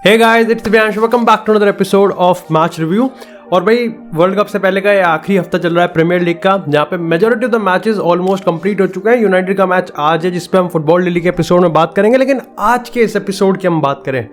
Hey guys, it's Divyansh, welcome back to another episode of match review. और भाई world cup से पहले का ये आखिरी हफ्ता चल रहा है प्रीमियर लीग का, जहाँ पे majority of the matches almost complete हो चुके हैं। यूनाइटेड का मैच आज है, जिसपे हम फुटबॉल डेली के एपिसोड में बात करेंगे, लेकिन आज के इस एपिसोड की हम बात करें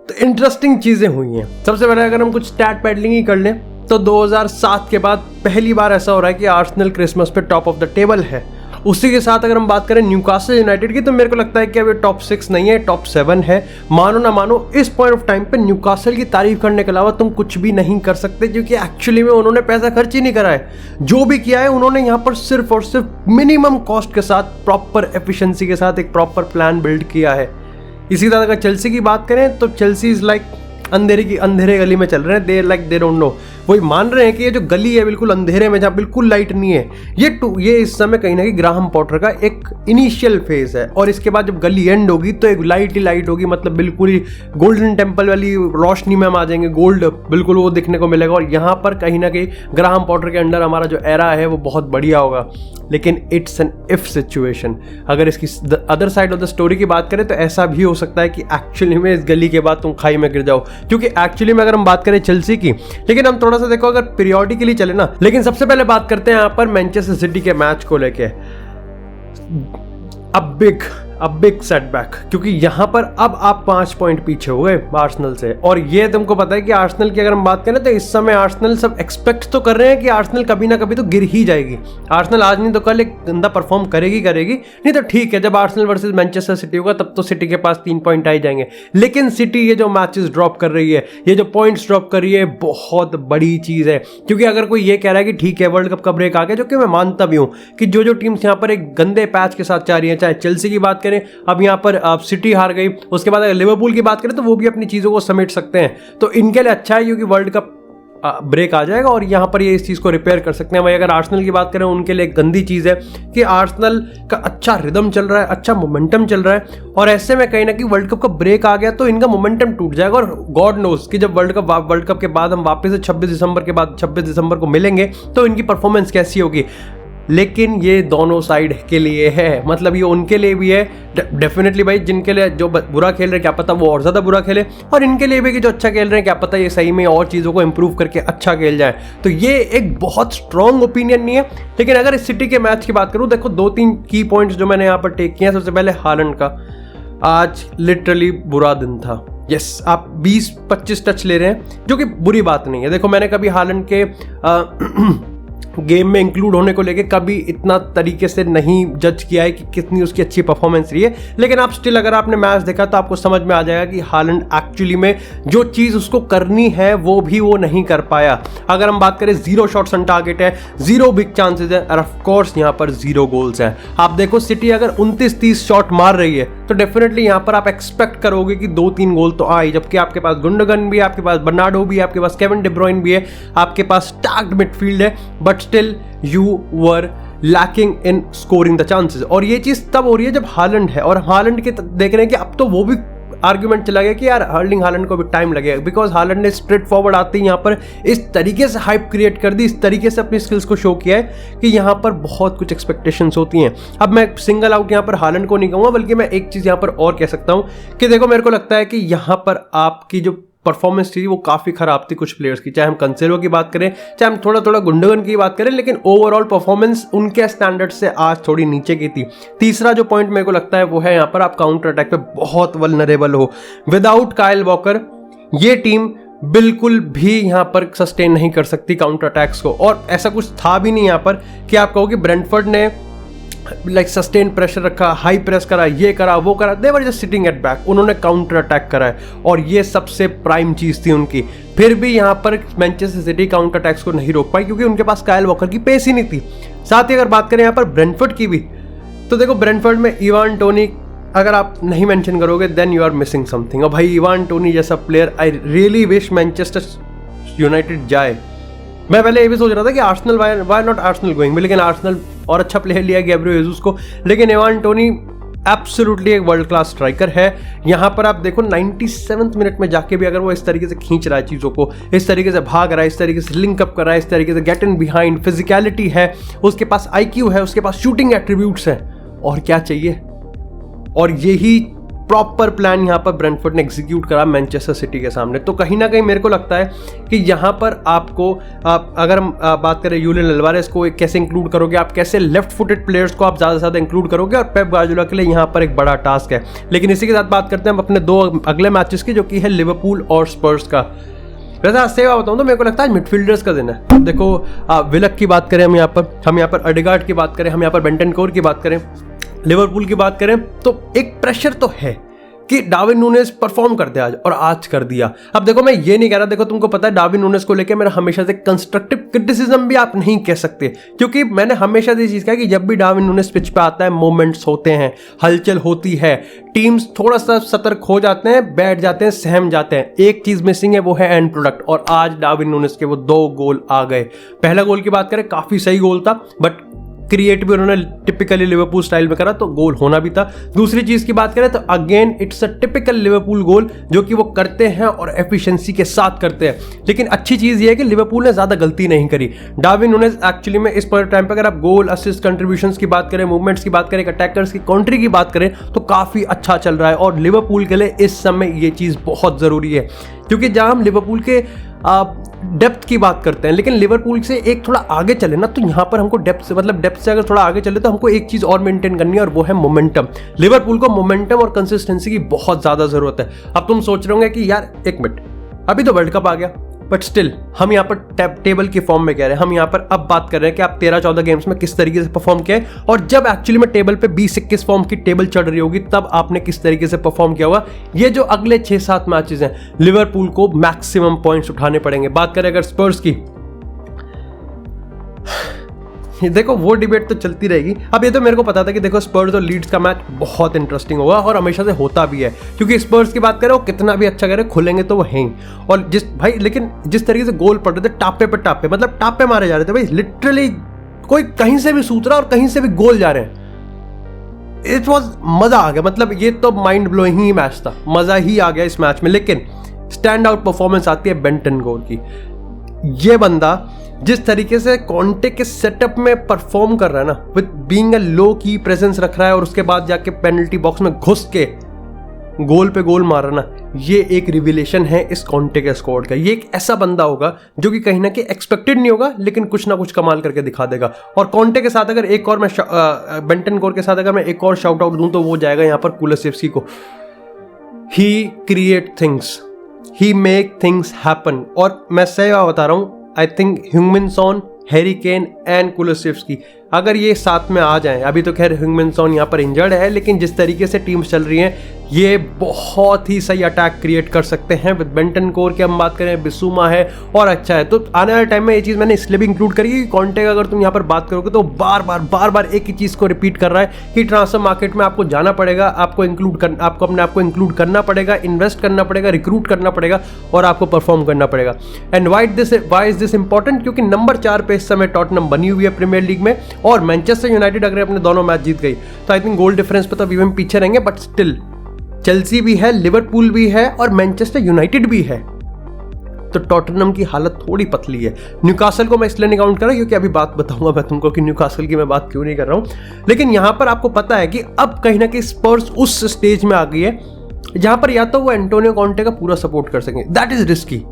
तो इंटरेस्टिंग चीज़ें हुई हैं। सबसे पहले अगर हम कुछ स्टैट पैडलिंग ही कर लें तो 2007 के बाद पहली बार ऐसा हो रहा है कि आर्सेनल क्रिसमस पे टॉप ऑफ द टेबल है। उसी के साथ अगर हम बात करें न्यूकासल यूनाइटेड की, तो मेरे को लगता है कि अब ये टॉप 6 नहीं है, टॉप 7 है। मानो ना मानो, इस पॉइंट ऑफ टाइम पे न्यूकासल की तारीफ करने के अलावा तुम कुछ भी नहीं कर सकते, क्योंकि एक्चुअली में उन्होंने पैसा खर्च ही नहीं करा है। जो भी किया है उन्होंने यहाँ पर सिर्फ और सिर्फ मिनिमम कॉस्ट के साथ, प्रॉपर एफिशिएंसी के साथ एक प्रॉपर प्लान बिल्ड किया है। इसी तरह अगर चेल्सी की बात करें तो चेल्सी इज लाइक अंधेरे गली में चल रहे हैं। दे डोंट नो, वही मान रहे हैं कि ये जो गली है बिल्कुल अंधेरे में, जहाँ बिल्कुल लाइट नहीं है, ये इस समय कहीं ना कहीं ग्राहम पॉटर का एक इनिशियल फेज है। और इसके बाद जब गली एंड होगी तो एक लाइट ही लाइट होगी, मतलब बिल्कुल ही गोल्डन टेम्पल वाली रोशनी में हम आ जाएंगे, गोल्ड बिल्कुल वो दिखने को मिलेगा। और यहाँ पर कहीं ना कहीं ग्राहम पॉटर के अंडर हमारा जो एरा है वो बहुत बढ़िया होगा। लेकिन इट्स एन इफ सिचुएशन। अगर इसकी other side of the story की बात करें तो ऐसा भी हो सकता है कि एक्चुअली में इस गली के बाद तुम खाई में गिर जाओ, क्योंकि एक्चुअली में अगर हम बात करें चेल्सी की, लेकिन हम थोड़ा सा देखो अगर पीरियोडिकली चले ना। लेकिन सबसे पहले बात करते हैं यहाँ पर मैनचेस्टर सिटी के मैच को लेके। अ बिग सेटबैक, क्योंकि यहां पर अब आप 5 पॉइंट पीछे हो गए आर्सेनल से। और ये तुमको पता है कि आर्सेनल की अगर हम बात करें तो इस समय आर्सेनल सब एक्सपेक्ट तो कर रहे हैं कि आर्सेनल कभी ना कभी तो गिर ही जाएगी। आर्सेनल आज नहीं तो कल एक गंदा परफॉर्म करेगी। नहीं तो ठीक है, जब आर्सेनल वर्सेस मैनचेस्टर सिटी होगा तब तो सिटी के पास 3 पॉइंट आ ही जाएंगे। लेकिन सिटी ये जो मैचेस ड्रॉप कर रही है, ये जो पॉइंट्स ड्रॉप कर रही है, बहुत बड़ी चीज है। क्योंकि अगर कोई ये कह रहा है कि ठीक है वर्ल्ड कप का ब्रेक आ गया, जो कि मैं मानता भी हूं कि जो टीम्स यहाँ पर एक गंदे पैच के साथ जा रही है, चाहे चेल्सी की बात करें, अब यहाँ पर सिटी हार गई, उसके बाद अगर लिवरपूल की बात करें तो वो भी अपनी चीजों को समेट सकते हैं। तो इनके लिए अच्छा है क्योंकि वर्ल्ड कप ब्रेक आ जाएगा और यहाँ पर ये इस चीज़ को रिपेयर कर सकते हैं। भाई अगर आर्सेनल की बात करें, उनके लिए एक गंदी चीज़ है कि आर्सेनल का अच्छा रिदम चल रहा है, अच्छा मोमेंटम चल रहा है, और ऐसे में कहीं ना कहीं वर्ल्ड कप का ब्रेक आ गया तो इनका मोमेंटम टूट जाएगा। और गॉड नोस कि जब वर्ल्ड कप के बाद हम वापस से 26 दिसंबर को मिलेंगे तो इनकी परफॉर्मेंस कैसी होगी। लेकिन ये दोनों साइड के लिए है, मतलब ये उनके लिए भी है डेफिनेटली भाई, जिनके लिए जो बुरा खेल रहे हैं क्या पता वो और ज़्यादा बुरा खेले, और इनके लिए भी कि जो अच्छा खेल रहे हैं क्या पता ये सही में और चीज़ों को इंप्रूव करके अच्छा खेल जाए। तो ये एक बहुत स्ट्रॉन्ग ओपिनियन नहीं है। लेकिन अगर इस सिटी के मैच की बात करूँ, देखो 2-3 की पॉइंट्स जो मैंने यहाँ पर टेक किए हैं। सबसे पहले हालैंड का आज लिटरली बुरा दिन था। यस, आप 20-25 टच ले रहे हैं, जो कि बुरी बात नहीं है। देखो मैंने कभी हालैंड के गेम में इंक्लूड होने को लेके कभी इतना तरीके से नहीं जज किया है कि कितनी उसकी अच्छी परफॉर्मेंस रही है। लेकिन आप स्टिल अगर आपने मैच देखा तो आपको समझ में आ जाएगा कि हालैंड एक्चुअली में जो चीज़ उसको करनी है वो भी वो नहीं कर पाया। अगर हम बात करें 0 शॉट्स ऑन टारगेट है, 0 बिग चांसेस है, और ऑफ कोर्स यहाँ पर 0 गोल्स हैं। आप देखो सिटी अगर 29-30 शॉट मार रही है तो डेफिनेटली यहाँ पर आप एक्सपेक्ट करोगे कि 2-3 गोल तो आए, जबकि आपके पास गुंडोगन भी है, आपके पास बर्नार्डो भी है, आपके पास केविन डी ब्रुयने भी है, आपके पास स्टैक्ड मिडफील्ड है, but still you were lacking in scoring the chances. और ये चीज तब हो रही है जब हालैंड है, और हालैंड के देख रहे हैं कि अब तो वो भी आर्ग्यूमेंट चला गया कि यार अर्लिंग हालैंड को भी टाइम लगेगा, बिकॉज हालैंड ने स्ट्रेट फॉरवर्ड आते ही यहाँ पर इस तरीके से हाइप क्रिएट कर दी, इस तरीके से अपनी स्किल्स को शो किया है कि यहाँ पर बहुत कुछ एक्सपेक्टेशंस होती हैं। अब मैं सिंगल आउट यहाँ पर हालैंड को नहीं कहूँगा, बल्कि मैं एक चीज़ यहाँ पर और कह सकता हूँ कि देखो मेरे को लगता है कि यहाँ पर आपकी जो परफॉर्मेंस थी वो काफ़ी खराब थी कुछ प्लेयर्स की, चाहे हम कंसेलो की बात करें, चाहे हम थोड़ा गुंडोगन की बात करें, लेकिन ओवरऑल परफॉर्मेंस उनके स्टैंडर्ड से आज थोड़ी नीचे की थी। तीसरा जो पॉइंट मेरे को लगता है वो है यहाँ पर आप काउंटर अटैक पे बहुत वल्नरेबल हो। विदाउट काइल वॉकर ये टीम बिल्कुल भी यहाँ पर सस्टेन नहीं कर सकती काउंटर अटैक्स को, और ऐसा कुछ था भी नहीं यहाँ पर कि आप कहो कि ब्रेंटफोर्ड ने लाइक सस्टेन प्रेशर रखा, हाई प्रेस करा, ये करा वो करा, they were just sitting at back. उन्होंने काउंटर अटैक करा है और ये सबसे प्राइम चीज थी उनकी। फिर भी यहाँ पर मैनचेस्टर सिटी काउंटर अटैक्स को नहीं रोक पाई क्योंकि उनके पास काइल वॉकर की पेस ही नहीं थी। साथ ही अगर बात करें यहाँ पर ब्रेंटफोर्ड की भी, तो देखो ब्रेंटफोर्ड में इवान टोनी अगर आप नहीं मेंशन करोगे then you are missing something. और भाई इवान टोनी जैसा player I really wish Manchester United जाए। मैं पहले ये भी सोच रहा था कि Arsenal why not Arsenal going, लेकिन आर्सेनल और अच्छा प्लेयर लिया गैब्रियल जेसस को। लेकिन इवान टोनी एब्सोल्युटली एक वर्ल्ड क्लास स्ट्राइकर है। यहाँ पर आप देखो 97वें मिनट में जाके भी अगर वो इस तरीके से खींच रहा है चीज़ों को, इस तरीके से भाग रहा है, इस तरीके से लिंक अप कर रहा है, इस तरीके से गेट इन बिहाइंड, फिजिकलिटी है, उसके पास IQ है, उसके पास शूटिंग एट्रीब्यूट्स हैं, और क्या चाहिए। और यही प्रॉपर प्लान यहाँ पर ब्रेंटफोर्ड ने एग्जीक्यूट करा मैनचेस्टर सिटी के सामने। तो कहीं ना कहीं मेरे को लगता है कि यहाँ पर आपको अगर हम बात करें यूलियन अल्वारेस को कैसे इंक्लूड करोगे, आप कैसे लेफ्ट फुटेड प्लेयर्स को आप ज़्यादा से ज़्यादा इंक्लूड करोगे, और पेप गार्डियोला के लिए यहाँ पर एक बड़ा टास्क है। लेकिन इसी के साथ बात करते हैं हम अपने 2 अगले मैचेस की, जो कि है लिवरपूल और स्पर्स का। वैसे आज से बताऊँ तो मेरे को लगता है मिडफील्डर्स का दिन है। देखो विलक की बात करें हम यहाँ पर अडेगार्ड की बात करें, हम यहाँ पर बेंटनकोर की बात करें, लिवरपूल की बात करें, तो एक प्रेशर तो है कि डार्विन नूनेस परफॉर्म कर दे आज, और आज कर दिया। अब देखो मैं ये नहीं कह रहा, देखो तुमको पता है डार्विन नूनेस को लेकर मेरा हमेशा से कंस्ट्रक्टिव क्रिटिसिज्म भी आप नहीं कह सकते, क्योंकि मैंने हमेशा से चीज़ कहा कि जब भी डार्विन नूनेस पिच पे आता है मोमेंट्स होते हैं, हलचल होती है, टीम्स थोड़ा सा सतर्क हो जाते हैं, बैठ जाते हैं, सहम जाते हैं। एक चीज़ मिसिंग है, वो है एंड प्रोडक्ट, और आज डार्विन नूनेस के वो 2 गोल आ गए। पहला गोल की बात करें काफ़ी सही गोल था, बट क्रिएट भी उन्होंने टिपिकली लिवरपूल स्टाइल में करा, तो गोल होना भी था। दूसरी चीज की बात करें तो again it's a typical Liverpool goal, जो कि वो करते हैं और एफिशिएंसी के साथ करते हैं। लेकिन अच्छी चीज ये है कि लिवरपूल ने ज्यादा गलती नहीं करी। डार्विन नूनेस एक्चुअली में इस टाइम पे अगर आप गोल, असिस्ट, कंट्रीब्यूशंस की बात करें, मूवमेंट्स की बात करें, अटैकर्स की काउंट्री की बात करें, तो काफी अच्छा चल रहा है। और लिवरपूल के लिए इस समय ये चीज बहुत जरूरी है, क्योंकि जहां हम लिवरपूल के डेप्थ की बात करते हैं, लेकिन लिवरपूल से एक थोड़ा आगे चले ना, तो यहाँ पर हमको डेप्थ से अगर थोड़ा आगे चले तो हमको एक चीज़ और मेंटेन करनी है, और वो है मोमेंटम। लिवरपूल को मोमेंटम और कंसिस्टेंसी की बहुत ज़्यादा ज़रूरत है। अब तुम सोच रहे होंगे कि यार एक मिनट, अभी तो वर्ल्ड कप आ गया, बट स्टिल हम यहाँ पर टेबल की फॉर्म में कह रहे हैं, हम यहाँ पर अब बात कर रहे हैं कि आप 13-14 गेम्स में किस तरीके से परफॉर्म किया है, और जब एक्चुअली में टेबल पे 20-21 फॉर्म की टेबल चढ़ रही होगी, तब आपने किस तरीके से परफॉर्म किया होगा। ये जो अगले 6-7 मैचेस हैं, लिवरपूल को मैक्सिमम पॉइंट्स उठाने पड़ेंगे। बात करें अगर स्पर्स की, देखो वो डिबेट तो चलती रहेगी। अब ये तो मेरे को पता था कि देखो स्पर्स और लीड्स का मैच बहुत इंटरेस्टिंग होगा, और हमेशा से होता भी है, क्योंकि स्पर्स की बात करें वो कितना भी अच्छा करे, खुलेंगे तो वो हैं। और लेकिन जिस तरीके से गोल पड़ रहे थे टापे पे टापे, मतलब टापे मारे जा रहे थे भाई, लिटरली कोई कहीं से भी सूत रहा और कहीं से भी गोल जा रहे हैं। इट वॉज मजा आ गया, मतलब ये तो माइंड ब्लोइंग ही मैच था, मजा ही आ गया इस मैच में। लेकिन स्टैंड आउट परफॉर्मेंस आती है बेंटनकोर की। ये बंदा जिस तरीके से कॉन्टे के सेटअप में परफॉर्म कर रहा है ना, विद बीइंग अ लो की प्रेजेंस रख रहा है, और उसके बाद जाके पेनल्टी बॉक्स में घुस के गोल पे गोल मार रहा ना, ये एक रिविलेशन है इस कॉन्टे के स्क्वाड का। ये एक ऐसा बंदा होगा जो कि कहीं ना कहीं एक्सपेक्टेड नहीं होगा, लेकिन कुछ ना कुछ कमाल करके दिखा देगा। और कॉन्टे के साथ अगर एक और मैं बेंटनकोर के साथ अगर मैं एक और शाउट आउट दूं, तो वो जाएगा यहाँ पर कुलुसेव्स्की को। He create things, he make things happen. और मैं सही बता रहा हूँ, आई थिंक ह्यूमिन Son, Harry Kane and Kulusevski अगर ये साथ में आ जाएं, अभी तो खैर ह्यूमिन सॉन यहाँ पर इंजर्ड है, लेकिन जिस तरीके से टीम्स चल रही हैं, ये बहुत ही सही अटैक क्रिएट कर सकते हैं। विद बेंटनकोर की हम बात करें, बिसूमा है और अच्छा है। तो आने वाले टाइम में ये चीज़ मैंने इसलिए भी इंक्लूड करी कि कॉन्टे का अगर तुम यहाँ पर बात करोगे तो बार बार एक ही चीज़ को रिपीट कर रहा है कि ट्रांसफर मार्केट में आपको जाना पड़ेगा, आपको अपने आप को इंक्लूड करना पड़ेगा, इन्वेस्ट करना पड़ेगा, रिक्रूट करना पड़ेगा, और आपको परफॉर्म करना पड़ेगा। And why is this important? क्योंकि नंबर 4 पे इस समय टॉटनहम बनी हुई है प्रीमियर लीग में, और मैनचेस्टर यूनाइटेड अगर अपने दोनों मैच जीत गई तो आई थिंक गोल डिफरेंस पे तो अभी हम पीछे रहेंगे, बट स्टिल चेल्सी भी है, लिवरपूल भी है और मैनचेस्टर यूनाइटेड भी है। तो टॉटनहम की हालत थोड़ी पतली है। न्यूकासल को मैं इसलिए नहीं काउंट कर रहा क्योंकि अभी बात बताऊंगा मैं तुमको कि न्यूकासल की मैं बात क्यों नहीं कर रहा हूं। लेकिन यहां पर आपको पता है कि अब कहीं ना कहीं स्पर्स उस स्टेज में आ गई है जहां पर या तो वो एंटोनियो कॉन्टे का पूरा सपोर्ट कर सकें, दैट इज रिस्की,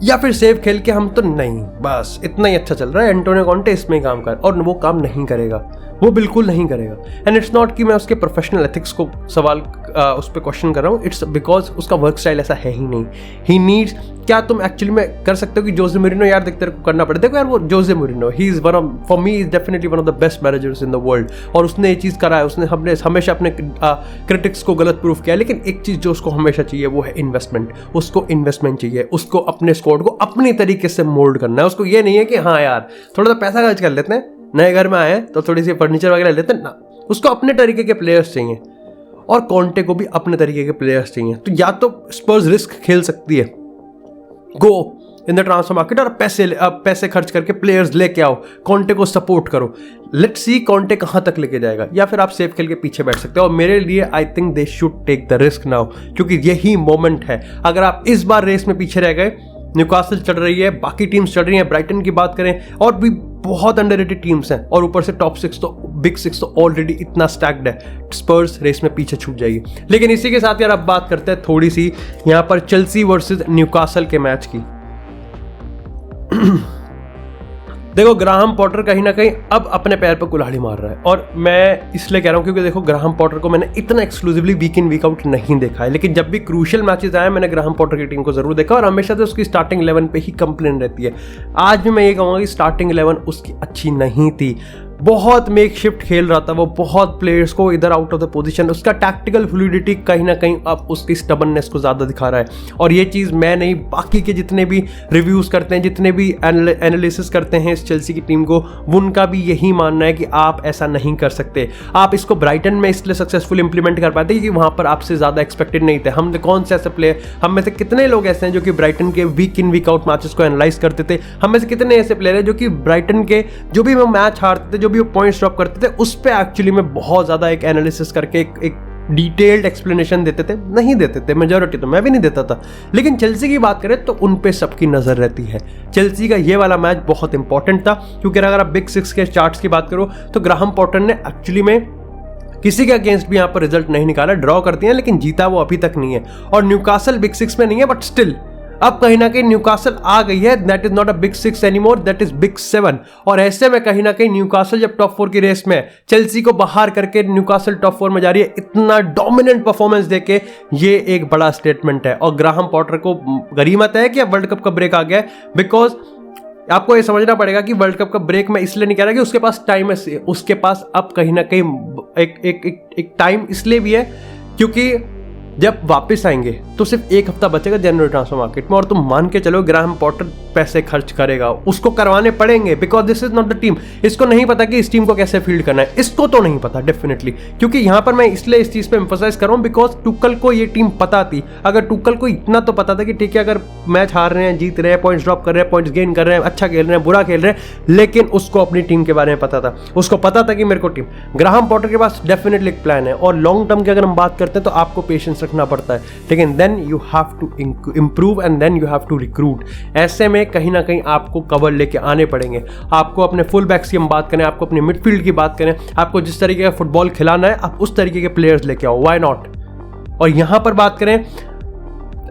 या फिर सेफ खेल के हम तो नहीं, बस इतना ही अच्छा चल रहा है, एंटोनियो कॉन्टे इसमें ही काम कर, और वो काम नहीं करेगा, वो बिल्कुल नहीं करेगा। एंड इट्स नॉट कि मैं उसके प्रोफेशनल एथिक्स को सवाल उस पर क्वेश्चन कर रहा हूँ, इट्स बिकॉज उसका वर्क स्टाइल ऐसा है ही नहीं। ही नीड्स, क्या तुम एक्चुअली में कर सकते हो कि जोसे मूरिन्हो यार देख तेरे को करना पड़े, देखो यार वो Jose Mourinho, he is one of, for me is definitely one of the best managers in the world, और उसने ये चीज़ करा है, उसने हमेशा अपने क्रिटिक्स को गलत प्रूफ किया। लेकिन एक चीज़ जो उसको हमेशा चाहिए वो है इन्वेस्टमेंट, उसको इन्वेस्टमेंट चाहिए, उसको अपने स्क्वाड को अपनी तरीके से मोल्ड करना है। उसको ये नहीं है कि हाँ यार थोड़ा सा पैसा खर्च कर लेते हैं, नए घर में आए तो थोड़ी सी फर्नीचर वगैरह लेते हैं ना, उसको अपने तरीके के प्लेयर्स चाहिए, और कॉन्टे को भी अपने तरीके के प्लेयर्स चाहिए। तो या तो स्पर्स रिस्क खेल सकती है, गो इन द ट्रांसफर मार्केट और पैसे खर्च करके प्लेयर्स लेके आओ, कॉन्टे को सपोर्ट करो, लेट्स सी कॉन्टे कहाँ तक लेके जाएगा, या फिर आप सेफ खेल के पीछे बैठ सकते हो। और मेरे लिए I think they should take the risk now, क्योंकि यही मोमेंट है। अगर आप इस बार रेस में पीछे रह गए न्यूकासल चढ़ रही है, बाकी टीम्स चढ़ रही हैं, ब्राइटन की बात करें और भी बहुत अंडररेटेड टीम्स हैं, और ऊपर से टॉप 6 तो बिग 6 तो ऑलरेडी इतना स्टैक्ड है, स्पर्स रेस में पीछे छूट जाएगी। लेकिन इसी के साथ यार अब बात करते हैं थोड़ी सी यहाँ पर चेल्सी वर्सेस न्यूकासल के मैच की। देखो ग्राहम पॉटर कहीं ना कहीं अब अपने पैर पर कुल्हाड़ी मार रहा है, और मैं इसलिए कह रहा हूँ क्योंकि देखो ग्राहम पॉटर को मैंने इतना एक्सक्लूसिवली वीक इन वीक आउट नहीं देखा है, लेकिन जब भी क्रूशियल मैचेस आए मैंने ग्राहम पॉटर की टीम को जरूर देखा, और हमेशा से उसकी स्टार्टिंग 11 पे ही कंप्लेन रहती है। आज भी मैं ये कहूँगा कि स्टार्टिंग 11 उसकी अच्छी नहीं थी, बहुत मेक शिफ्ट खेल रहा था वो, बहुत प्लेयर्स को इधर आउट ऑफ द पोजीशन, उसका टैक्टिकल फ्लूइडिटी कहीं ना कहीं अब उसकी स्टबननेस को ज़्यादा दिखा रहा है। और ये चीज़ मैं नहीं, बाकी के जितने भी रिव्यूज़ करते हैं, जितने भी एनालिसिस करते हैं इस चेल्सी की टीम को, उनका भी यही मानना है कि आप ऐसा नहीं कर सकते। आप इसको ब्राइटन में इसलिए सक्सेसफुल इंप्लीमेंट कर पाते कि वहाँ पर आपसे ज़्यादा एक्सपेक्टेड नहीं थे। हम कौन से ऐसे प्लेयर, हम में से कितने लोग ऐसे हैं जो कि ब्राइटन के वीक इन वीक आउट मैचेस को एनालाइज करते थे, हम में से कितने ऐसे प्लेयर हैं जो कि ब्राइटन के जो भी वो मैच हारते थे, जो भी वो पॉइंट्स ड्रॉप करते थे, उस पे एक्चुअली में बहुत ज्यादा एक एनालिसिस करके एक डिटेल्ड एक्सप्लेनेशन देते थे? नहीं देते थे, मेजॉरिटी तो मैं भी नहीं देता था। लेकिन चेल्सी की बात करें तो उन पे सबकी नजर रहती है। चेल्सी का ये वाला मैच बहुत इंपॉर्टेंट था, क्योंकि अगर आप बिग 6 के चार्ट्स की बात करो तो ग्राहम पॉटर ने एक्चुअली में किसी के अगेंस्ट भी यहाँ पर रिजल्ट नहीं निकाला, ड्रॉ कर दिया, लेकिन जीता वो अभी तक नहीं है। और न्यूकासल बिग 6 में नहीं है, बट स्टिल अब कहीं ना कहीं न्यूकासल आ गई है। That is not a big 6 anymore, that is big 7। और ऐसे में कहीं ना कहीं न्यूकासल जब टॉप 4 की रेस में, चेल्सी को बाहर करके न्यूकासल टॉप 4 में जा रही है, इतना डोमिनेंट परफॉर्मेंस देके, ये एक बड़ा स्टेटमेंट है। और ग्राहम पॉटर को गनीमत है कि अब वर्ल्ड कप का ब्रेक आ गया है, बिकॉज आपको ये समझना पड़ेगा कि वर्ल्ड कप का ब्रेक में इसलिए नहीं कह रहा कि उसके पास टाइम है, उसके पास अब कहीं ना कहीं एक टाइम इसलिए भी है क्योंकि जब वापस आएंगे तो सिर्फ एक हफ्ता बचेगा जनवरी ट्रांसफर मार्केट में, और तुम मान के चलो ग्राहम पॉटर पैसे खर्च करेगा, उसको करवाने पड़ेंगे, because this is not the team. इसको नहीं पता कि इस टीम को कैसे फील्ड करना है, इसको तो नहीं पता डेफिनेटली, क्योंकि यहां पर मैं इसलिए इस चीज पे एम्फसाइज कर रहा हूं बिकॉज टुकल को ये टीम पता थी। अगर टुकल को इतना तो पता था कि ठीक है, अगर मैच हार रहे हैं, जीत रहे हैं, पॉइंट्स ड्रॉप कर रहे हैं, पॉइंट्स गेन कर रहे हैं, अच्छा खेल रहे हैं, बुरा खेल रहे हैं, लेकिन उसको अपनी टीम के बारे में पता था, उसको पता था कि मेरे को टीम, ग्राहम पॉटर के पास डेफिनेटली एक प्लान है। और लॉन्ग टर्म की अगर हम बात करते हैं तो आपको पेशेंस रखना पड़ता है, लेकिन then you have to improve and then you have to recruit. ऐसे में कहीं ना कहीं आपको कवर लेके आने पड़ेंगे। आपको अपने फुल बैक्स की हम बात करें, आपको अपने मिडफील्ड की बात करें, आपको जिस तरीके का फुटबॉल खिलाना है आप उस तरीके के प्लेयर्स लेके आओ, व्हाई नॉट। और यहां पर बात करें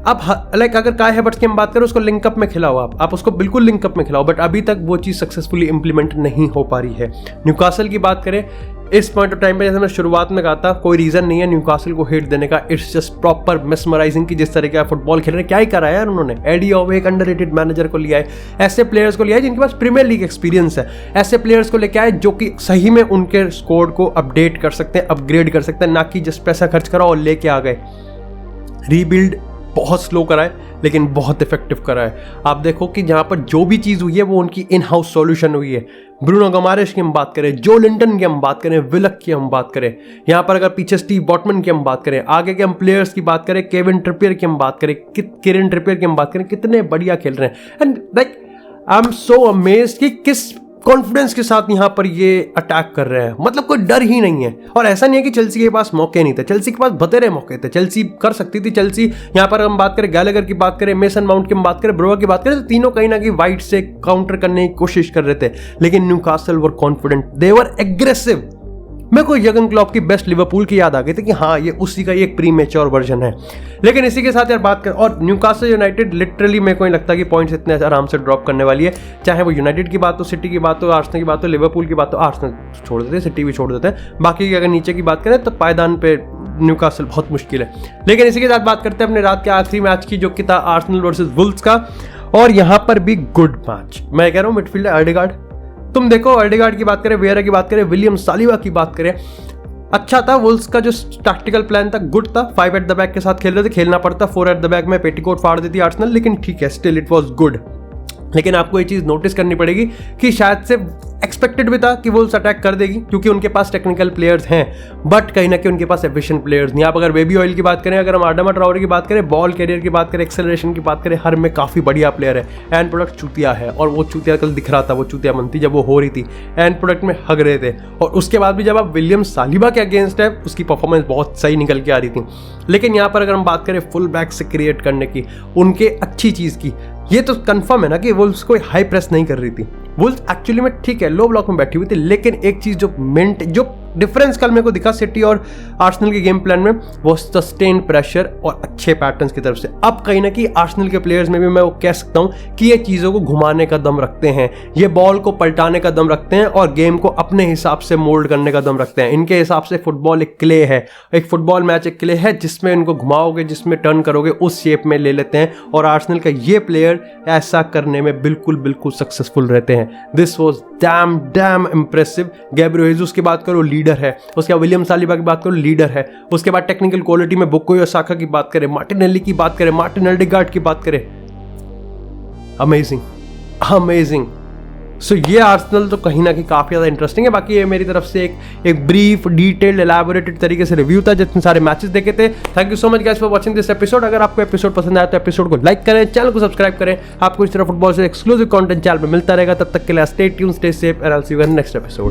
अब लाइक अगर काय हैवर्ट्स की हम बात करें, उसको लिंकअप में खिलाओ, आप उसको बिल्कुल लिंकअप में खिलाओ, बट अभी तक वो चीज़ सक्सेसफुली इंप्लीमेंट नहीं हो पा रही है। न्यूकासल की बात करें, इस पॉइंट ऑफ टाइम पे जैसे मैं शुरुआत में कहा था, कोई रीजन नहीं है न्यूकासल को हेट देने का। इट्स जस्ट प्रॉपर मेस्मराइजिंग की जिस तरीके का फुटबॉल खेल रहे हैं। क्या ही करा है यार उन्होंने, एडी ओवे एक अंडररेटेड मैनेजर को लिया है, ऐसे प्लेयर्स को लिया है जिनके पास प्रीमियर लीग एक्सपीरियंस है, ऐसे प्लेयर्स को लेके आए जो कि सही में उनके स्कोर को अपडेट कर सकते हैं, अपग्रेड कर सकते हैं, ना कि जस्ट पैसा खर्च करा और लेके आ गए। रीबिल्ड बहुत स्लो करा है लेकिन बहुत इफेक्टिव करा है। आप देखो कि जहां पर जो भी चीज़ हुई है वो उनकी इन हाउस सॉल्यूशन हुई है। ब्रूनो गमारेश की हम बात करें, जो लिंटन की हम बात करें, विलक की हम बात करें, यहाँ पर अगर पीछे स्टीव बॉटमन की हम बात करें, आगे के हम प्लेयर्स की बात करें, केविन ट्रिपियर की हम बात करें, किरण ट्रिपियर की हम बात करें, कितने बढ़िया खेल रहे हैं। And like I am so amazed कि किस कॉन्फिडेंस के साथ यहाँ पर ये अटैक कर रहे हैं, मतलब कोई डर ही नहीं है। और ऐसा नहीं है कि चेल्सी के पास मौके नहीं थे, चेल्सी के पास बतेरे मौके थे, चेल्सी कर सकती थी। चेल्सी यहाँ पर हम बात करें, गैलेगर की बात करें, मेसन माउंट की हम बात करें, ब्रोवा की बात करें, तो तीनों कहीं ना कहीं वाइट से काउंटर करने की कोशिश कर रहे थे, लेकिन न्यूकासल वर कॉन्फिडेंट, दे वर एग्रेसिव। मेरे को यर्गन क्लॉप की बेस्ट लिवरपूल की याद आ गई थी कि हाँ ये उसी का एक प्रीमेच्योर वर्जन है। लेकिन इसी के साथ यार बात कर, और न्यूकासल यूनाइटेड लिटरली मेरे को नहीं लगता कि पॉइंट्स इतने आराम से ड्रॉप करने वाली है, चाहे वो यूनाइटेड की बात हो, सिटी की बात हो, आर्सेनल की बात हो, लिवरपूल की बात हो। आर्सेनल छोड़ देते हैं, सिटी भी छोड़ देते हैं, बाकी की अगर नीचे की बात करें तो पायदान पे न्यूकासल बहुत मुश्किल है। लेकिन इसी के साथ बात करते हैं अपने रात के आखिरी मैच की, जो कि था आर्सेनल वर्सेस वुल्व्स का, और यहाँ पर भी गुड मैच। मैं कह रहा हूँ मिडफील्डर अर्डेगार्ड, तुम देखो अर्डेगार्ड की बात करें, वेरा की बात करें, विलियम सालिबा की बात करें, अच्छा था। वुल्व्स का जो टैक्टिकल प्लान था गुड था, 5 एट द बैक के साथ खेल रहे थे, खेलना पड़ता 4 एट द बैक में पेटीकोट फाड़ देती आर्सेनल, लेकिन ठीक है, स्टिल इट वाज गुड। लेकिन आपको ये चीज़ नोटिस करनी पड़ेगी कि शायद से एक्सपेक्टेड भी था कि वुल्व्स अटैक कर देगी क्योंकि उनके पास टेक्निकल प्लेयर्स हैं, बट कहीं ना कहीं उनके पास एफिशिएंट प्लेयर्स नहीं। आप अगर बेबी ऑयल की बात करें, अगर हम आडामा ट्राओरे की बात करें, बॉल कैरियर की बात करें, एक्सेलरेशन की बात करें, हर में काफ़ी बढ़िया प्लेयर है। एंड प्रोडक्ट चूतिया है, और वो चूतिया कल दिख रहा था, वो चूतिया बनती जब वो हो रही थी, एंड प्रोडक्ट में हग रहे थे। और उसके बाद भी जब आप विलियम सालिबा के अगेंस्ट है, उसकी परफॉर्मेंस बहुत सही निकल के आ रही थी। लेकिन यहाँ पर अगर हम बात करें फुल बैक से क्रिएट करने की, उनके अच्छी चीज़ की, ये तो कंफर्म है ना कि वुल्व्स कोई हाई प्रेस नहीं कर रही थी। वुल्व्स एक्चुअली में ठीक है लो ब्लॉक में बैठी हुई थी, लेकिन एक चीज जो डिफरेंस कल मेरे को दिखा सिटी और आर्सेनल के गेम प्लान में, वो सस्टेन प्रेशर और अच्छे पैटर्न्स की तरफ से। अब कहीं ना कहीं आर्सेनल के प्लेयर्स में भी मैं वो कह सकता हूं कि ये चीज़ों को घुमाने का दम रखते हैं, ये बॉल को पलटाने का दम रखते हैं और गेम को अपने हिसाब से मोल्ड करने का दम रखते हैं। इनके हिसाब से फुटबॉल एक क्ले है, एक फुटबॉल मैच एक क्ले है जिसमें इनको घुमाओगे, जिसमें टर्न करोगे, उस शेप में ले लेते हैं। और आर्सेनल का ये प्लेयर ऐसा करने में बिल्कुल सक्सेसफुल रहते हैं। This was damn impressive. Gabriel Jesus की बात करो, लीडर है। उसके बाद विलियम सालिबा की बात करो, लीडर है। उसके बाद टेक्निकल क्वालिटी में बुकायो साका की बात करें, मार्टिनेल्ली की बात करें, मार्टिन ओडेगार्ड की बात करें, अमेजिंग। सो ये आर्सेनल तो कहीं ना कहीं काफी ज्यादा इंटरेस्टिंग है। बाकी ये मेरी तरफ से एक ब्रीफ डिटेल्ड एलैबोरेटेड तरीके से रिव्यू था जितने सारे मैचेस देखे थे। Thank you so much guys for watching this episode. अगर आपको एपिसोड पसंद आया तो एपिसोड को लाइक करें, चैनल को सब्सक्राइब करें। आपको इस तरह फुटबॉल से एक्सक्लूसिव कंटेंट चैनल पे मिलता रहेगा। तब तक के लिए stay tuned, stay safe and I will see you in next episode.